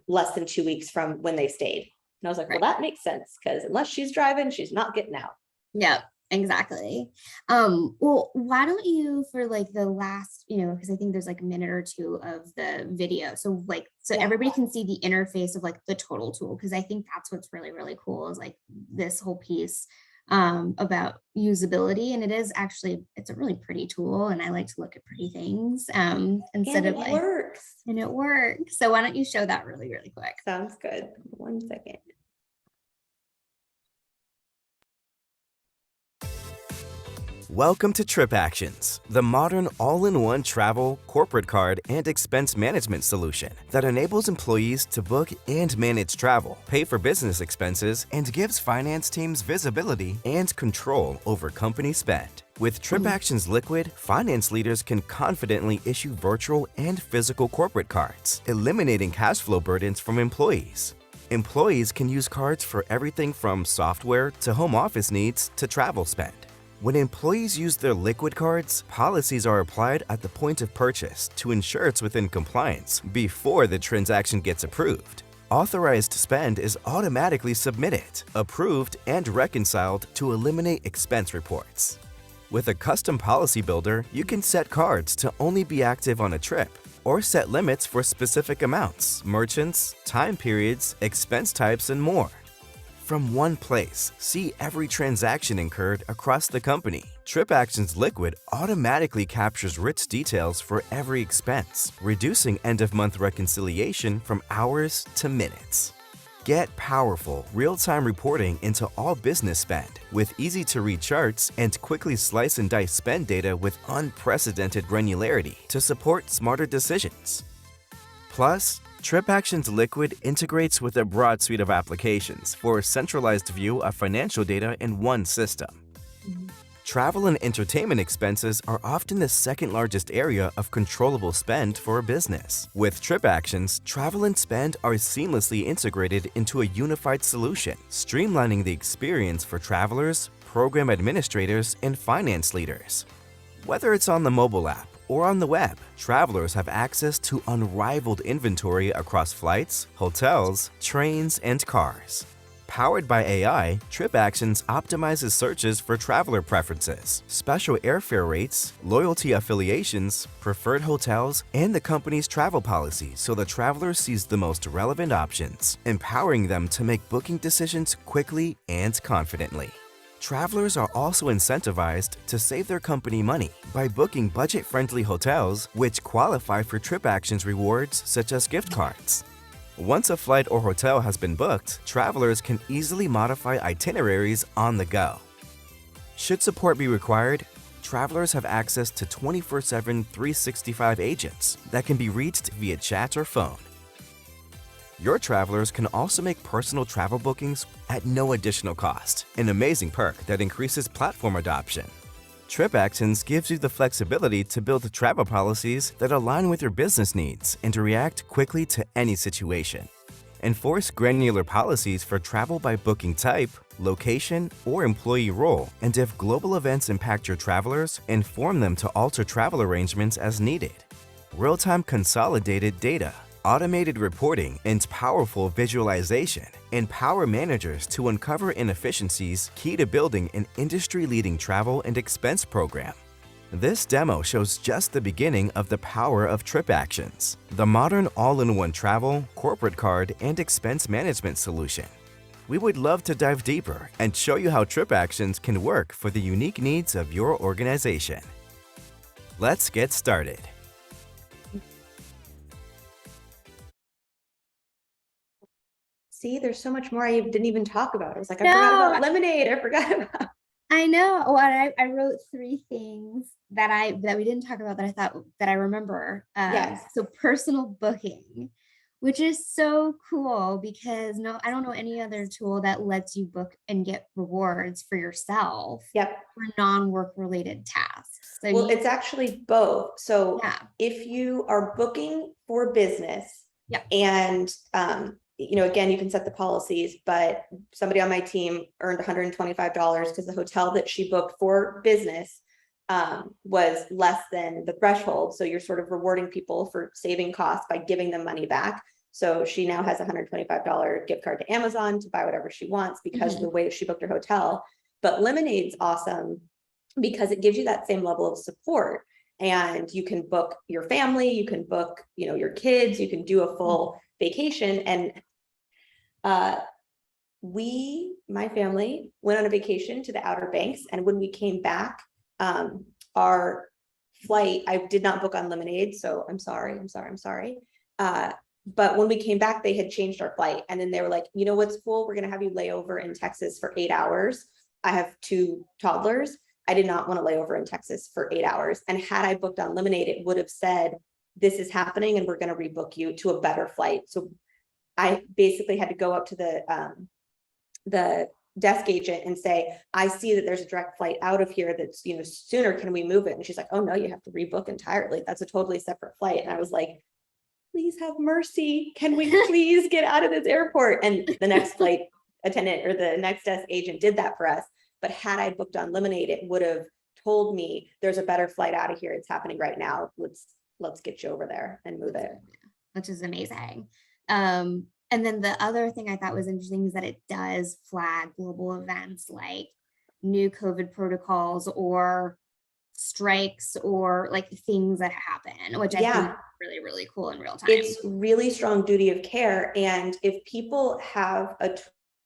less than 2 weeks from when they stayed. And I was like, well, that makes sense, because unless she's driving, she's not getting out. Yeah, exactly. Well, why don't you, for like the last, because I think there's like a minute or two of the video. So everybody can see the interface of like the total tool. Cause I think that's what's really, really cool is like this whole piece about usability. And it's a really pretty tool. And I like to look at pretty things instead of like, works. And it works. So why don't you show that really, really quick? Sounds good. 1 second. Welcome to TripActions, the modern all-in-one travel, corporate card, and expense management solution that enables employees to book and manage travel, pay for business expenses, and gives finance teams visibility and control over company spend. With TripActions Liquid, finance leaders can confidently issue virtual and physical corporate cards, eliminating cash flow burdens from employees. Employees can use cards for everything from software to home office needs to travel spend. When employees use their Liquid cards, policies are applied at the point of purchase to ensure it's within compliance before the transaction gets approved. Authorized spend is automatically submitted, approved, and reconciled to eliminate expense reports. With a custom policy builder, you can set cards to only be active on a trip, or set limits for specific amounts, merchants, time periods, expense types, and more. From one place, see every transaction incurred across the company. TripActions Liquid automatically captures rich details for every expense, reducing end-of-month reconciliation from hours to minutes. Get powerful, real-time reporting into all business spend with easy-to-read charts and quickly slice and dice spend data with unprecedented granularity to support smarter decisions. Plus, TripActions Liquid integrates with a broad suite of applications for a centralized view of financial data in one system. Travel and entertainment expenses are often the second largest area of controllable spend for a business. With TripActions, travel and spend are seamlessly integrated into a unified solution, streamlining the experience for travelers, program administrators, and finance leaders. Whether it's on the mobile app or on the web, travelers have access to unrivaled inventory across flights, hotels, trains, and cars. Powered by AI, TripActions optimizes searches for traveler preferences, special airfare rates, loyalty affiliations, preferred hotels, and the company's travel policy so the traveler sees the most relevant options, empowering them to make booking decisions quickly and confidently. Travelers are also incentivized to save their company money by booking budget-friendly hotels which qualify for TripActions rewards such as gift cards. Once a flight or hotel has been booked, travelers can easily modify itineraries on the go. Should support be required, travelers have access to 24/7 365 agents that can be reached via chat or phone. Your travelers can also make personal travel bookings at no additional cost, an amazing perk that increases platform adoption. TripActions gives you the flexibility to build travel policies that align with your business needs and to react quickly to any situation. Enforce granular policies for travel by booking type, location, or employee role, and if global events impact your travelers, inform them to alter travel arrangements as needed. Real-time consolidated data, automated reporting, and powerful visualization empower managers to uncover inefficiencies key to building an industry-leading travel and expense program. This demo shows just the beginning of the power of TripActions, the modern all-in-one travel, corporate card, and expense management solution. We would love to dive deeper and show you how TripActions can work for the unique needs of your organization. Let's get started. See, there's so much more I didn't even talk about. I was like, I forgot about lemonade. I forgot about. I know. Well, I wrote 3 things that we didn't talk about that I thought that I remember. Yes. So personal booking, which is so cool because I don't know any other tool that lets you book and get rewards for yourself Yep. for non-work related tasks. So Well, it's actually both. So yeah. if you are booking for business, Yep. and again, you can set the policies, but somebody on my team earned $125 because the hotel that she booked for business was less than the threshold. So you're sort of rewarding people for saving costs by giving them money back. So she now has a $125 gift card to Amazon to buy whatever she wants because of the way that she booked her hotel. But Lemonade's awesome because it gives you that same level of support. And you can book your family, you can book, your kids, you can do a full vacation. And my family went on a vacation to the Outer Banks. And when we came back, our flight, I did not book on Lemonade. So I'm sorry. But when we came back, they had changed our flight. And then they were like, you know what's cool? We're going to have you lay over in Texas for 8 hours. I have 2 toddlers. I did not want to lay over in Texas for 8 hours. And had I booked on Lemonade, it would have said, this is happening and we're going to rebook you to a better flight. So I basically had to go up to the desk agent and say, I see that there's a direct flight out of here that's, sooner. Can we move it? And she's like, oh no, you have to rebook entirely. That's a totally separate flight. And I was like, please have mercy. Can we please get out of this airport? And the next flight attendant or the next desk agent did that for us. But had I booked on Lemonade, it would have told me there's a better flight out of here. It's happening right now. Let's get you over there and move it. Which is amazing. And then the other thing I thought was interesting is that it does flag global events like new COVID protocols or strikes or like things that happen, which I think is really, really cool in real time. It's really strong duty of care. And if people have a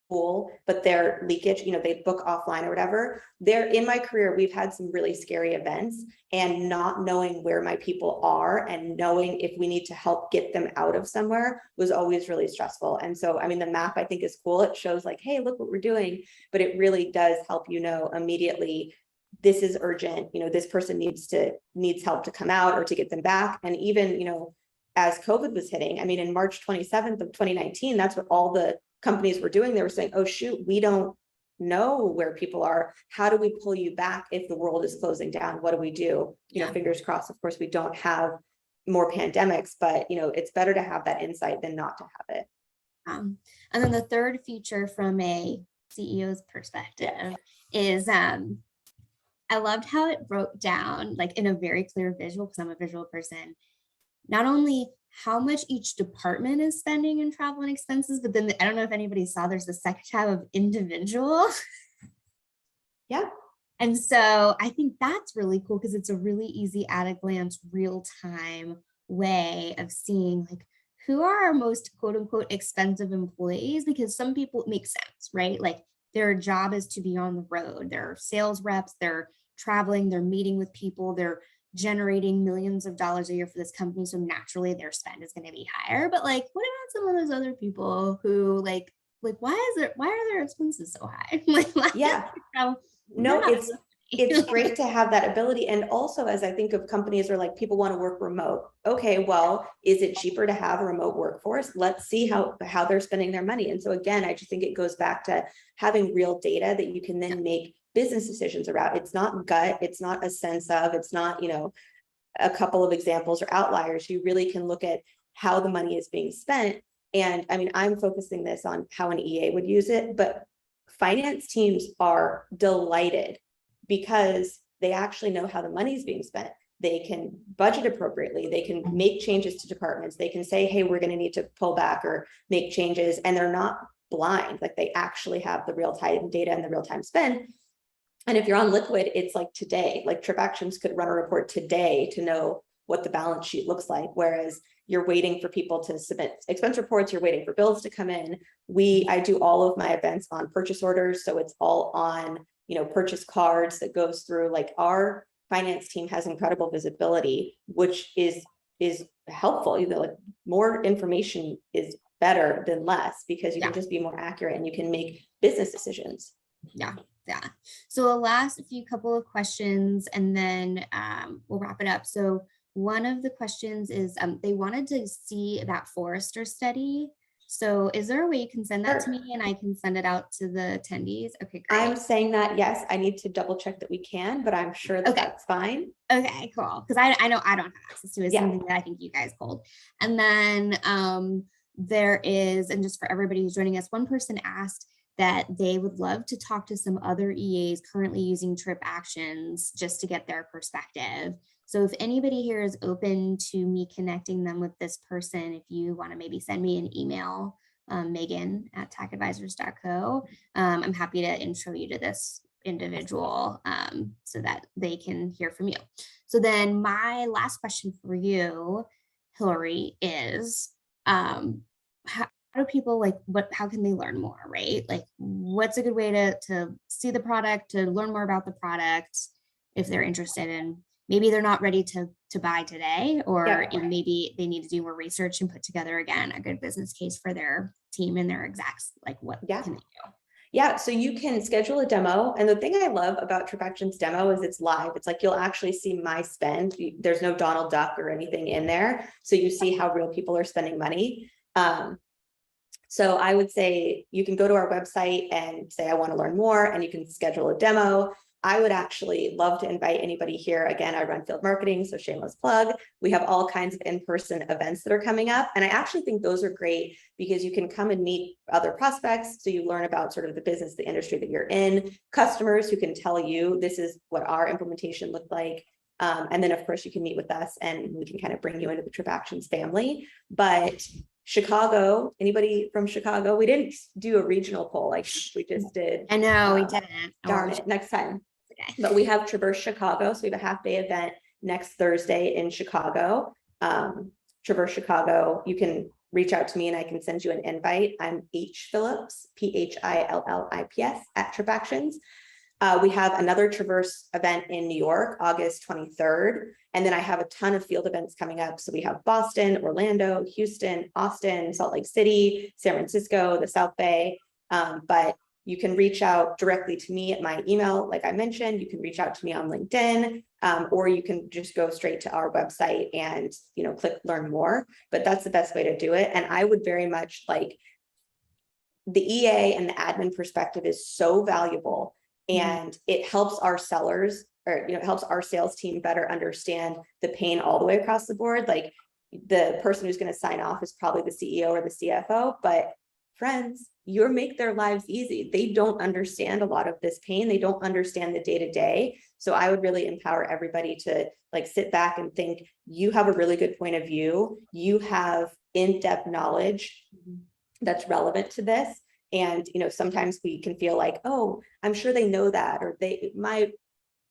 tool, but their leakage, they book offline or whatever, in my career, we've had some really scary events, and not knowing where my people are and knowing if we need to help get them out of somewhere was always really stressful. And so, the map I think is cool. It shows like, hey, look what we're doing, but it really does help immediately, this is urgent, this person needs help to come out or to get them back. And even, as COVID was hitting, in March 27th of 2019, that's what all the companies were doing. They were saying, oh shoot, we don't know where people are. How do we pull you back if the world is closing down? What do we do? Fingers crossed, of course, we don't have more pandemics, but it's better to have that insight than not to have it. And then the third feature from a CEO's perspective is I loved how it broke down like in a very clear visual, because I'm a visual person, not only how much each department is spending in travel and expenses, but then I don't know if anybody saw, there's the second tab of individual. Yeah. And so I think that's really cool because it's a really easy at a glance, real time way of seeing like who are our most quote unquote expensive employees, because some people it makes sense, right? Like their job is to be on the road. They're sales reps, they're traveling, they're meeting with people, they're generating millions of dollars a year for this company. So naturally their spend is going to be higher. But like, what about some of those other people who like why are their expenses so high? No, it's great to have that ability. And also, as I think of companies are like, people want to work remote. Okay, well, is it cheaper to have a remote workforce? Let's see how they're spending their money. And so again, I just think it goes back to having real data that you can then make business decisions around. It's not gut, it's not a sense of, it's not, a couple of examples or outliers. You really can look at how the money is being spent. And I'm focusing this on how an EA would use it, but finance teams are delighted because they actually know how the money is being spent. They can budget appropriately. They can make changes to departments. They can say, hey, we're going to need to pull back or make changes. And they're not blind. Like they actually have the real-time data and the real-time spend. And if you're on Liquid, it's like today, like TripActions could run a report today to know what the balance sheet looks like. Whereas you're waiting for people to submit expense reports, you're waiting for bills to come in. I do all of my events on purchase orders. So it's all on, purchase cards that goes through. Like, our finance team has incredible visibility, which is helpful. Like, more information is better than less, because you can just be more accurate and you can make business decisions. Yeah. So I'll last a few couple of questions and then we'll wrap it up. So one of the questions is they wanted to see that Forrester study. So is there a way you can send that to me and I can send it out to the attendees? Okay, great. I'm saying that, yes, I need to double check that we can, but I'm sure that that's fine. Okay, cool. Because I know I don't have access to it. It's something that I think you guys hold. And then there is, and just for everybody who's joining us, one person asked that they would love to talk to some other EAs currently using TripActions just to get their perspective. So if anybody here is open to me connecting them with this person, if you want to maybe send me an email, Megan@tacadvisors.co, I'm happy to intro you to this individual so that they can hear from you. So then my last question for you, Hilary, is how do people how can they learn more, right? Like, what's a good way to see the product, to learn more about the product if they're interested in, maybe they're not ready to buy today, or maybe they need to do more research and put together again a good business case for their team and their execs, like what can they do? Yeah, so you can schedule a demo. And the thing I love about TripActions demo is it's live. It's like you'll actually see my spend. There's no Donald Duck or anything in there. So you see how real people are spending money. So I would say you can go to our website and say, I want to learn more, and you can schedule a demo. I would actually love to invite anybody here. Again, I run field marketing, so shameless plug. We have all kinds of in-person events that are coming up. And I actually think those are great because you can come and meet other prospects. So you learn about sort of the business, the industry that you're in, customers who can tell you this is what our implementation looked like. And then of course you can meet with us and we can kind of bring you into the TripActions family. But Chicago, anybody from Chicago? We didn't do a regional poll like we just did. I know we didn't. Darn it, next time. Okay. But we have Traverse Chicago. So we have a half-day event next Thursday in Chicago. Traverse Chicago, you can reach out to me and I can send you an invite. I'm H Phillips, PHILLIPS @TripActions. We have another Traverse event in New York, August 23rd. And then I have a ton of field events coming up. So we have Boston, Orlando, Houston, Austin, Salt Lake City, San Francisco, the South Bay. But you can reach out directly to me at my email. Like I mentioned, you can reach out to me on LinkedIn, or you can just go straight to our website and, click learn more. But that's the best way to do it. And I would very much like the EA and the admin perspective is so valuable. And it helps our sellers, or it helps our sales team better understand the pain all the way across the board. Like the person who's going to sign off is probably the CEO or the CFO, but friends, you make their lives easy. They don't understand a lot of this pain. They don't understand the day-to-day. So I would really empower everybody to sit back and think, you have a really good point of view. You have in-depth knowledge that's relevant to this. And, sometimes we can feel like, oh, I'm sure they know that, or my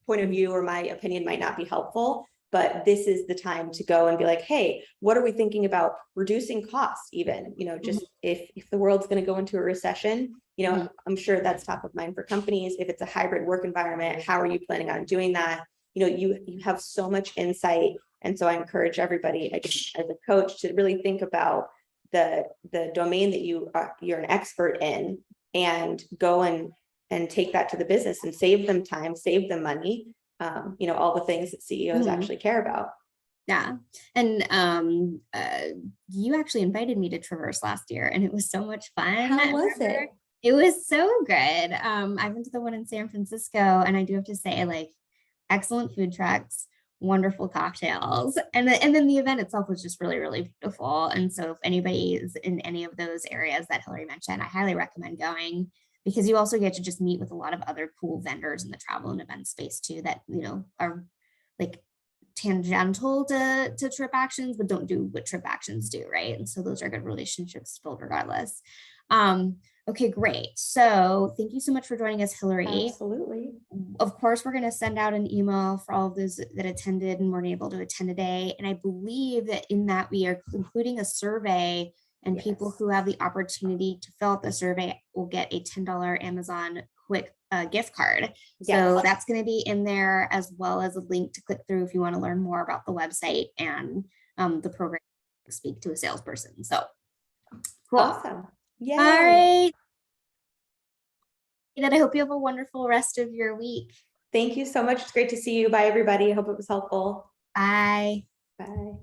point of view or my opinion might not be helpful, but this is the time to go and be like, hey, what are we thinking about reducing costs even, just if the world's going to go into a recession, I'm sure that's top of mind for companies. If it's a hybrid work environment, how are you planning on doing that? You have so much insight. And so I encourage everybody as a coach to really think about the domain that you're an expert in, and go and take that to the business and save them time, save them money, all the things that CEOs actually care about. Yeah. And you actually invited me to Traverse last year and it was so much fun. How was it? It was so good. I went to the one in San Francisco and I do have to say, excellent food trucks, wonderful cocktails. And then the event itself was just really, really beautiful. And so if anybody is in any of those areas that Hilary mentioned, I highly recommend going, because you also get to just meet with a lot of other cool vendors in the travel and event space too, that, are tangential to TripActions, but don't do what TripActions do, right? And so those are good relationships built regardless. Okay, great. So thank you so much for joining us, Hilary. Absolutely. Of course, we're going to send out an email for all of those that attended and weren't able to attend today. And I believe that in that we are including a survey, and people Yes. who have the opportunity to fill out the survey will get a $10 Amazon quick gift card. So Yes. that's going to be in there, as well as a link to click through if you want to learn more about the website and the program, speak to a salesperson. So cool. Awesome. Yay. All right. And I hope you have a wonderful rest of your week. Thank you so much. It's great to see you. Bye, everybody. I hope it was helpful. Bye. Bye.